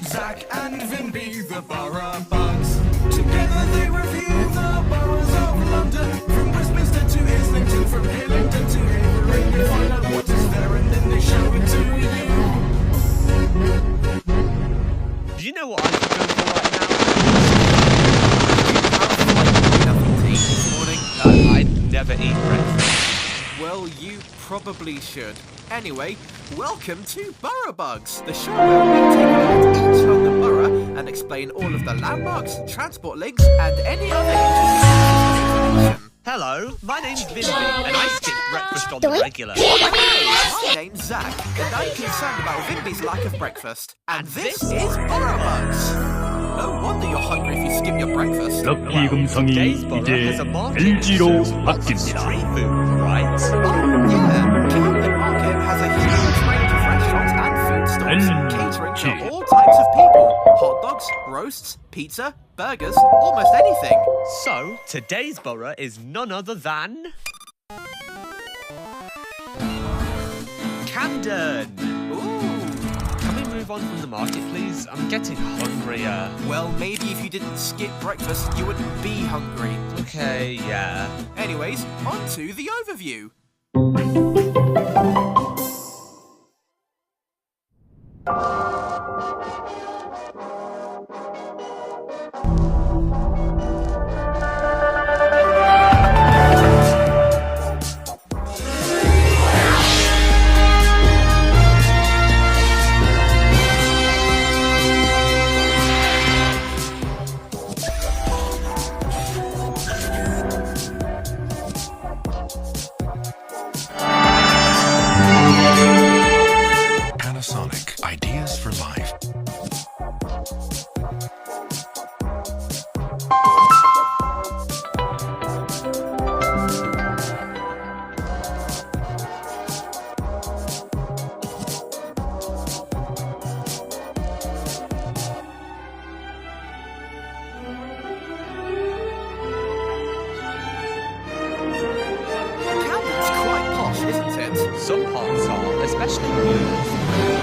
Zach and Vimby, the Borough Bugs. Together they review the boroughs of London, from Westminster to Islington, from Hillingdon to Havering. They find out what is there and then they show it to you. Do you know what I'm going for right now? Nothing to eat this morning. I never eat breakfast. Well, you probably should. Anyway, welcome to Borough Bugs, the show where we take a look at each London borough and explain all of the landmarks, transport links, and any other interesting information. Hello, my name's Vimby, and I skip breakfast on the regular. My name's Zach, and I'm concerned about Vimby's lack of breakfast. And this is Borough Bugs. No wonder you're hungry if you skip your breakfast. 럭키 금성이 이제 LG로 바뀝니다. Street food, right? Oh, yeah. Camden Market has a huge range of restaurants and food stalls catering to all types of people. Hot dogs, roasts, pizza, burgers, almost anything. So, today's borough is none other than... Camden! Can we move on from the market, please? I'm getting hungrier. Well, maybe if you didn't skip breakfast, you wouldn't be hungry. Okay, yeah. Anyways, on to the overview. Ideas for life. Camden's quite posh, isn't it? Some parts are, especially blues.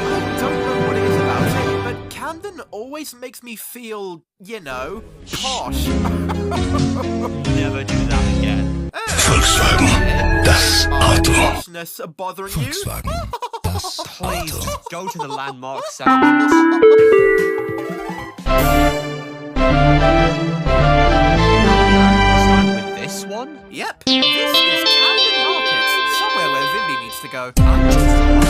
I don't know what it is about it, but Camden always makes me feel, you know, posh. Never do that again. Volkswagen, das Auto. Poshness bothering you? Volkswagen, das Please, Auto. go to the landmark segment. Start with this one. Yep, this is Camden Market, somewhere where Vimby needs to go. I'm just hungry.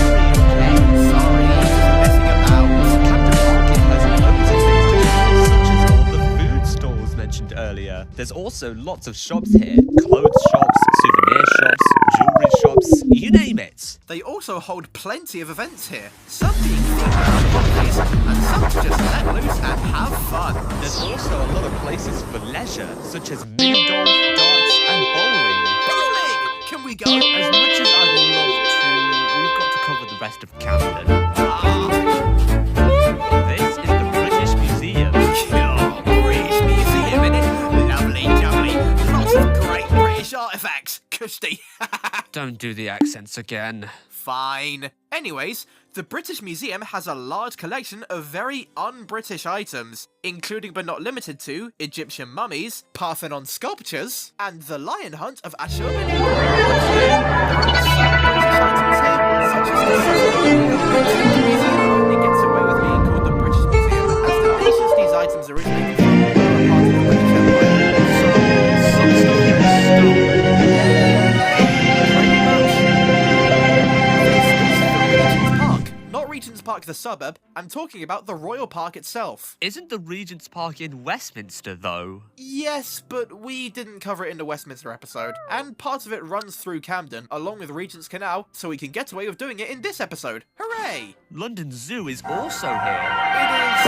Sorry, messing about. Camden Market has loads of things to do, such as all the food stalls mentioned earlier. There's also lots of shops here. Clothes shops, souvenir shops, jewellery shops, you name it. They also hold plenty of events here, some being themed around holidays, and some to just let loose and have fun. There's also a lot of places for leisure, such as mini golf, darts, and bowling. Bowling! Can we go? As much as I'd love to, we've got to cover the rest of Camden. This is the British Museum. Oh, British Museum, innit? Lovely, lovely. Lots of great British artefacts. Cushy. Don't do the accents again. Fine. Anyways, the British Museum has a large collection of very un-British items, including but not limited to Egyptian mummies, Parthenon sculptures, and the lion hunt of Ashurbanipal. There are some British items here, such as the the museum only gets away with being called the British Museum, as the nations these items originated from were a part of the British Empire. So, some stuff here is stolen. Pretty much. This is the Regent's Park. Not Regent's Park the suburb, I'm talking about the Royal Park itself. Isn't the Regent's Park in Westminster, though? Yes, but we didn't cover it in the Westminster episode, and part of it runs through Camden, along with Regent's Canal, so we can get away with doing it in this episode. Hooray! London Zoo is also here. It is,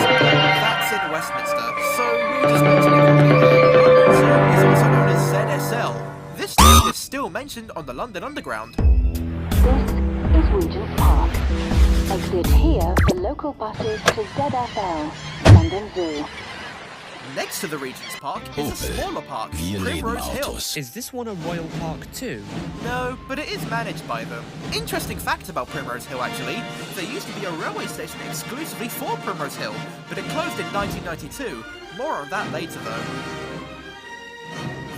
that's in Westminster, so we were just mentioning it. London Zoo is also known as ZSL. This name is still mentioned on the London Underground. This is Regent's Park. Exit here for local buses to ZFL, London Zoo. Next to the Regent's Park is a smaller park, Primrose Hill. Is this one a royal park too? No, but it is managed by them. Interesting fact about Primrose Hill, actually. There used to be a railway station exclusively for Primrose Hill, but it closed in 1992. More on that later, though.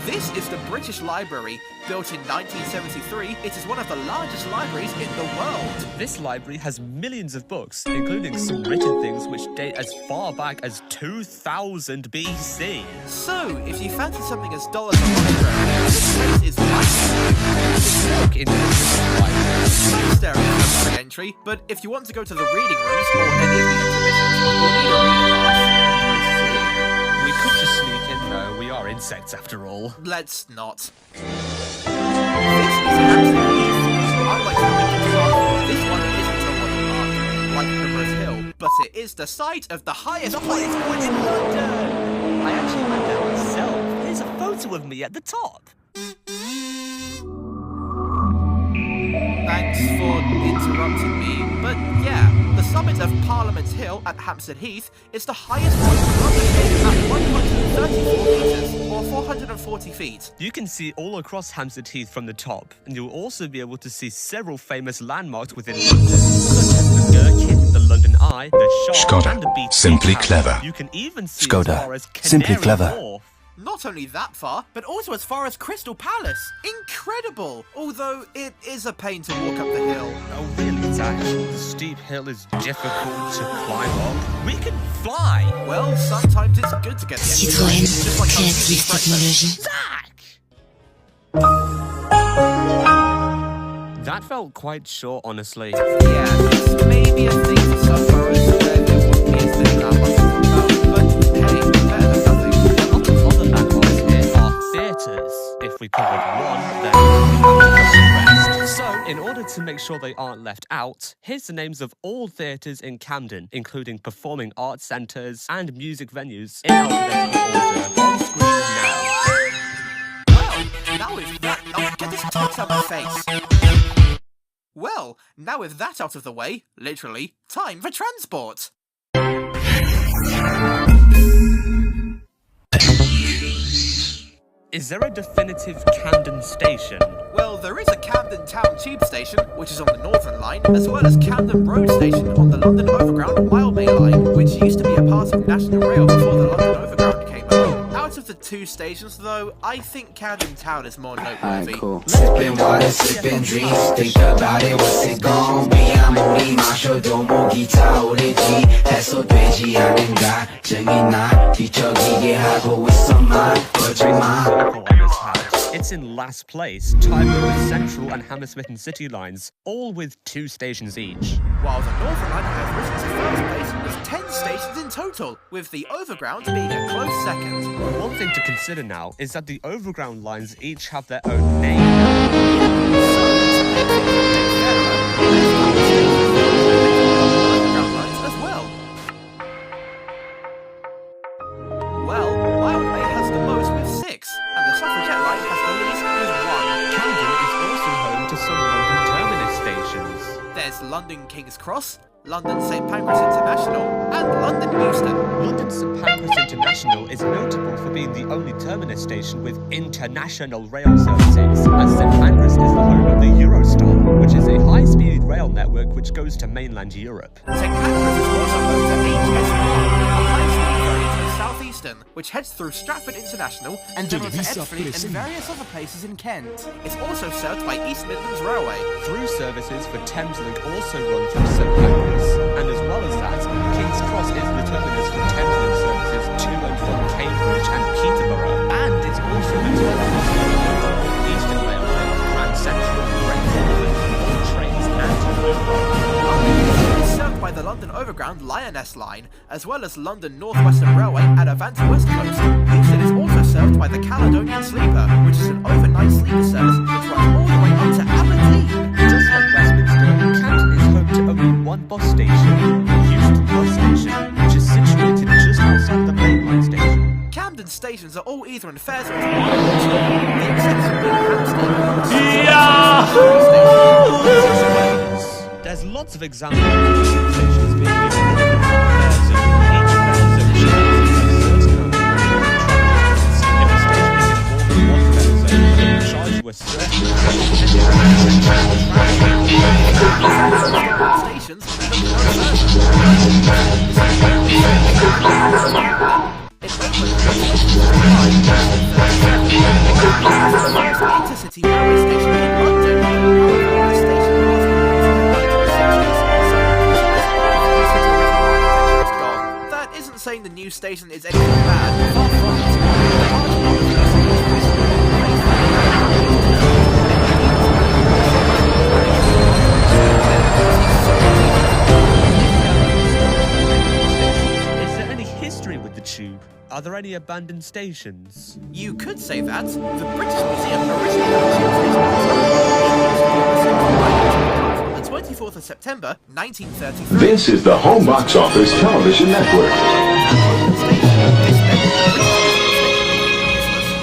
This is the British Library. Built in 1973, it is one of the largest libraries in the world. This library has millions of books, including some written things which date as far back as 2000 BC. So, if you fancy something as dull as a library, this place is right. Walk into the library. Some stereotypes for entry, but if you want to go to the reading rooms or any of the exhibitions, you'll need a reading pass. We could just sneak in though, we are insects after all. Let's not. This is Hampstead Heath. Unlike the Regent's Park, this one isn't a royal park, like Primrose Hill, but it is the site of the highest point in London. I actually went there myself. Here's a photo of me at the top. Thanks for interrupting me, but yeah, the summit of Parliament Hill at Hampstead Heath is the highest point in London at 134 metres, or 440 feet. You can see all across Hampstead Heath from the top, and you'll also be able to see several famous landmarks within London, such as the Gherkin, the London Eye, the Shard, and the Beach. Simply clever. You can even see Skoda. as far as Simply Canary clever. Wharf. Not only that far, but also as far as Crystal Palace. Incredible! Although it is a pain to walk up the hill. Oh really, Zach? The steep hill is difficult to climb up. We can fly! Well, sometimes it's good to get the Citroën, exercise, just like créative technologie. Zach! That felt quite short, honestly. Yeah, this may be a thing for some boroughs where there won't be as many landmarks to talk about, but hey, better than nothing. Other landmarks here are theatres. If we covered one, then we have to cover the rest. So, in order to make sure they aren't left out, here's the names of all theatres in Camden, including performing arts centres and music venues in alphabetical order. On screen now. Now with that, oh, get this tux out my face. Well, now with that out of the way, literally, time for transport. Is there a definitive Camden station? Well, there is a Camden Town Tube Station, which is on the Northern Line, as well as Camden Road Station on the London Overground Mildmay Line, which used to be a part of National Rail before the London Overground came along. Out of the two stations, though, I think Camden Town is more noteworthy. Cool. Sipping water, sipping dreams. Think about it, what's it gon' be? 아무리 마셔도 목이 타오르지. 해소되지 않은 감정이나 뒤척이게 하고 있어만 거짓말. It's in last place, tied with the Central and Hammersmith and City lines, all with 2 stations each. While the Northern Line has risen to first place with 10 stations in total, with the Overground being a close second. One thing to consider now is that the Overground lines each have their own name. Overground lines as well. Well, Mildmay has the most with 6, and the Suffragette line has the least with 1. Camden is also home to some London terminus stations. There's London King's Cross, London St Pancras International, and London Euston. London St Pancras International is notable for being the only terminus station with international rail services, as St Pancras is the home of the Eurostar, which is a high-speed rail network which goes to mainland Europe. St Pancras is also home to HS1, a high-speed ferry to the southeastern, which heads through Stratford International and down to Edgefleet and various other places in Kent. It's also served by East Midlands Railway. Through services for Thameslink also run through St Pancras, and as well as that, King's Cross is the terminus for Thameslink services to and from Cambridge and Peterborough, and it's also the terminus for the Eastern Railway, Grand Central, Great Northern, all trains and London is served by the London Overground Lioness Line, as well as London North Western Railway and Avanti West Coast. Euston is also served by the Caledonian Sleeper, which is an overnight sleeper service which runs all the way up to Aberdeen. Just like Westminster, Camden is home to only one bus station, Euston Bus Station, which is situated just outside the mainline station. Camden stations are all either in Fairs or the exception being Hampstead. There's lots of examples of tube stations being used in each Fairs zone shows a certain amount of were certain Stations intercity railway station in London. However, the station was gone. That isn't saying the new station is anything bad. Far from Is there any history with the tube? Are there any abandoned stations? You could say that. The British Museum originally had a tube station on the 24th of September, 1933. This is the Home Box Office Television Network.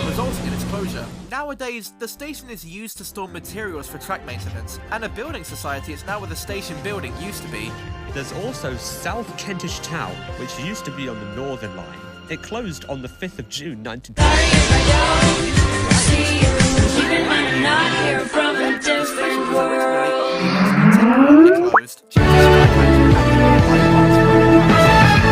Resulting in its closure. Nowadays, the station is used to store materials for track maintenance, and a building society is now where the station building used to be. There's also South Kentish Town, which used to be on the Northern Line. It closed on the 5th of June 1920.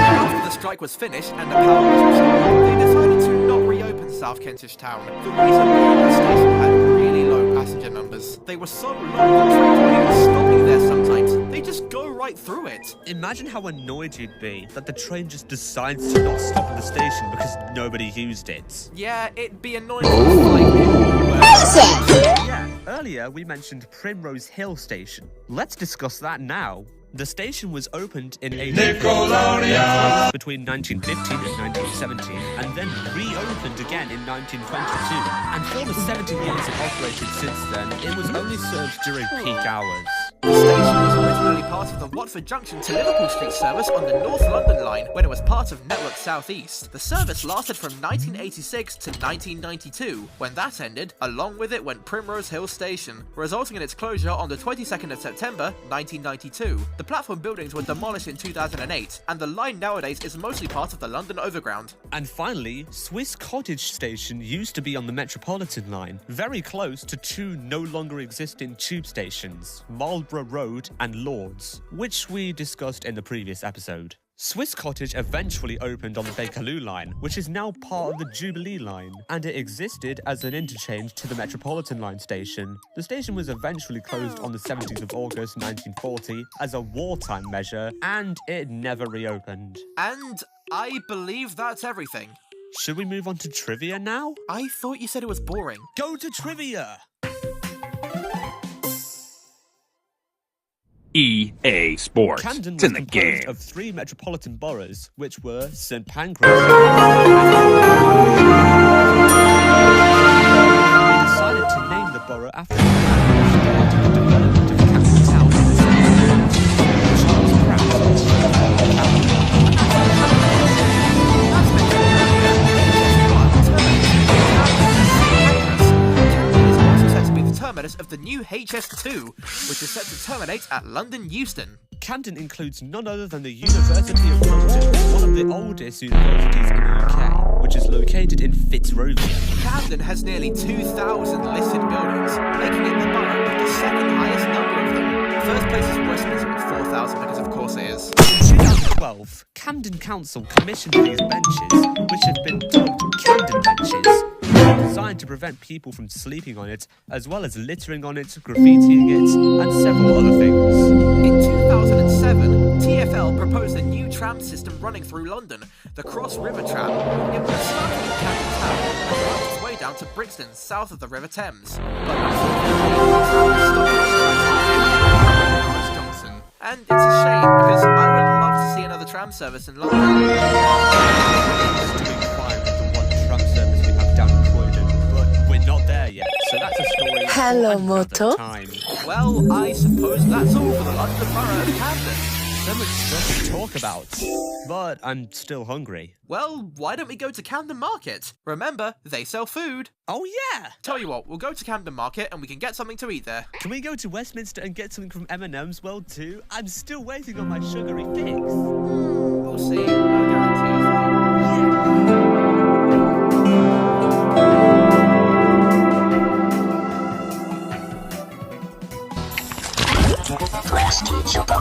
After the strike was finished and the power was restored, they decided to not reopen South Kentish Town. The reason being the station had really low passenger numbers. They were so low that trains weren't even stopping there sometimes. They just go right through it. Imagine how annoyed you'd be that the train just decides to not stop at the station because nobody used it. Yeah, it'd be annoying. Yeah, earlier we mentioned Primrose Hill Station. Let's discuss that now. The station was opened in between 1915 and 1917, and then reopened again in 1922. And for the 70 years it operated since then, it was only served during peak hours. The station was originally part of the Watford Junction to Liverpool Street service on the North London line when it was part of Network South East. The service lasted from 1986 to 1992. When that ended, along with it went Primrose Hill Station, resulting in its closure on the 22nd of September 1992. The platform buildings were demolished in 2008, and the line nowadays is mostly part of the London Overground. And finally, Swiss Cottage Station used to be on the Metropolitan line, very close to two no longer existing tube stations, Marlborough Road and Lords, which we discussed in the previous episode. Swiss Cottage eventually opened on the Bakerloo line, which is now part of the Jubilee line, and it existed as an interchange to the Metropolitan line station. The station was eventually closed on the 17th of August 1940 as a wartime measure, and it never reopened. And I believe that's everything. Should we move on to trivia now? I thought you said it was boring. Go to trivia! EA Sports. Camden It's was in the composed game. of 3 metropolitan boroughs, which were St Pancras. They decided to name the borough after the development of Camden Town in the 17th. Charles Pratt. Terminus of the new HS2, which is set to terminate at London Euston. Camden includes none other than the University of London, one of the oldest universities in the UK, which is located in Fitzrovia. Camden has nearly 2,000 listed buildings, making it the borough with the second highest number of them. First place is Westminster with 4,000 because of course it is. In 2012, Camden Council commissioned these benches, which have been dubbed Camden benches. Designed to prevent people from sleeping on it, as well as littering on it, graffitiing it, and several other things. In 2007, TfL proposed a new tram system running through London, the Cross River Tram. It would start in Camden Town and work its way down to Brixton, south of the River Thames. But Johnson. And it's a shame, because I would love to see another tram service in London. Not there yet, so that's a story. Hello, for another Moto. time. Well, I suppose that's all for the London Borough of Camden. So much stuff to talk about, but I'm still hungry. Well, why don't we go to Camden Market? Remember, they sell food. Oh yeah! Tell you what, we'll go to Camden Market and we can get something to eat there. Can we go to Westminster and get something from M&M's World too? I'm still waiting on my sugary fix. We'll see. No guarantees though. してちょっと